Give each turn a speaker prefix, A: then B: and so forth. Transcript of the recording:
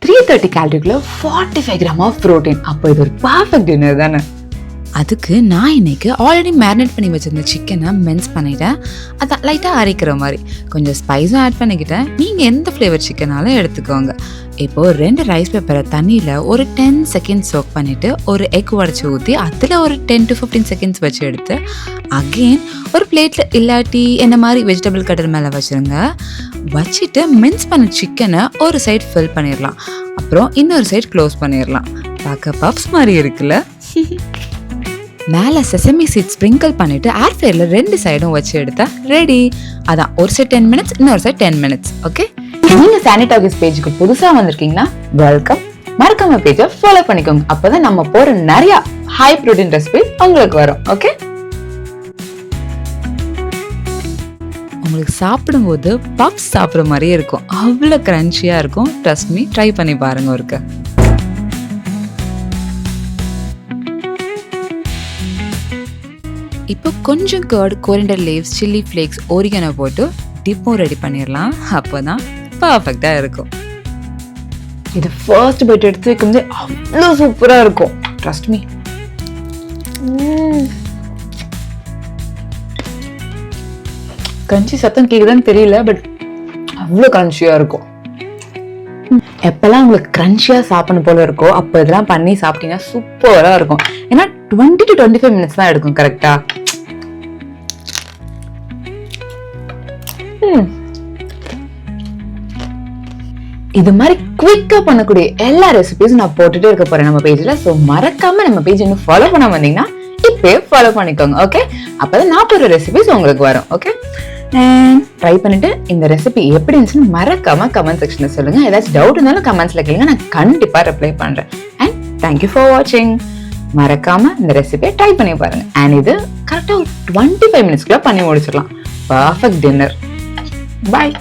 A: 330 கேலரிக்குள்ள 45 gram of protein. அப்போ இது ஒரு பர்ஃபெக்ட் டின்னர் தானே.
B: அதுக்கு நான் இன்னைக்கு ஆல்ரெடி மேரினேட் பண்ணி வச்சிருந்த சிக்கனை மின்ஸ் பண்ணிட்டேன். அதை லைட்டாக அரைக்கிற மாதிரி கொஞ்சம் ஸ்பைஸும் ஆட் பண்ணிக்கிட்டேன். நீங்கள் எந்த ஃப்ளேவர் சிக்கனாலும் எடுத்துக்கோங்க. இப்போது 2 ரைஸ் பேப்பரை தண்ணியில் ஒரு 10 செகண்ட்ஸ் சோக் பண்ணிவிட்டு ஒரு எக் உடச்சி ஊற்றி அதில் ஒரு 10 to 15 செகண்ட்ஸ் வச்சு எடுத்து அகெயின் ஒரு பிளேட்டில் இல்லாட்டி என்ன மாதிரி வெஜிடபிள் கட்டர் மேலே வச்சுருங்க. வச்சுட்டு மின்ஸ் பண்ண சிக்கனை ஒரு சைடு ஃபில் பண்ணிடலாம். அப்புறம் இன்னொரு சைடு க்ளோஸ் பண்ணிடலாம். பார்க்க பப்ஸ் மாதிரி இருக்குல்ல. மேலே செசமி சீட் ஸ்ப்ரிங்கிள் பண்ணிவிட்டு ஏர்ஃப்ரையரில் 2 சைடும் வச்சு எடுத்தா ரெடி. அதான் ஒரு சைட் 10 minutes, இன்னொரு சைட் 10 minutes. ஓகே,
A: நீங்கள் சானிடாகிஸ் பேஜுக்கு புதுசாக வந்திருக்கீங்கன்னா வெல்கம். மறக்காம பேஜை ஃபாலோ பண்ணிக்கோங்க. அப்போதான் நம்ம போகிற நிறையா ஹை ப்ரோட்டீன் ரெசிபிஸ் உங்களுக்கு வரும். ஓகே,
B: உங்களுக்கு சாப்பிடும்போது பப்ஸ் சாப்பிட்ற மாதிரியே இருக்கும். அவ்வளோ க்ரன்ச்சியாக இருக்கும். ட்ரஸ்ட் மீ, ட்ரை பண்ணி பாருங்க ஒருக்க. இப்போ கொஞ்சம் curd, coriander leaves, chilli flakes, oregano போட்டு டிப்பும் ரெடி பண்ணிடலாம். அப்போ தான் பர்ஃபெக்டாக இருக்கும்.
A: இது ஃபர்ஸ்ட் பைட் எடுத்து வைக்கும்போது அவ்வளோ சூப்பராக இருக்கும். Trust me. கிரன்ச்சி சத்தம் கேக்குதான்னு தெரியல, பட் அவ்வளோ கிரன்ச்சியாக இருக்கும். எப்பெல்லாம் உங்களுக்கு கிரன்ச்சியாக சாப்பிடணும் போல இருக்கோ அப்போ இதெல்லாம் பண்ணி சாப்பிட்டீங்கன்னா சூப்பராக இருக்கும். ஏன்னா 20 to 25 minutes தான் எடுக்கும் கரெக்டா. இது மாதிரி குவிக்கா பண்ணக்கூடிய எல்லா ரெசிபிஸும் நான் போட்டுட்டே இருக்க போறேன் நம்ம பேஜ்ல. ஸோ மறக்காம நம்ம பேஜ் இன்னும் ஃபாலோ பண்ணாம வந்தீங்கன்னா இப்பயே ஃபாலோ பண்ணிக்கோங்க. ஓகே, அப்பதான் நான் போடுற ரெசிபிஸ் உங்களுக்கு வரும். ஓகே, ட்ரை பண்ணிட்டு இந்த ரெசிபி எப்படி இருந்துச்சுன்னு மறக்காம கமெண்ட் செக்ஷன்ல சொல்லுங்க. ஏதாச்சும் டவுட் இருந்தாலும் கமெண்ட்ஸ்ல கேளுங்க, நான் கண்டிப்பா ரிப்ளை பண்றேன். அண்ட் தேங்க்யூ ஃபார் வாட்சிங். மறக்காம இந்த ரெசிபியை ட்ரை பண்ணி பாருங்க. அண்ட் இது கரெக்டா ஒரு 25 minutes பண்ணி முடிச்சிடலாம். Perfect dinner. பாய்.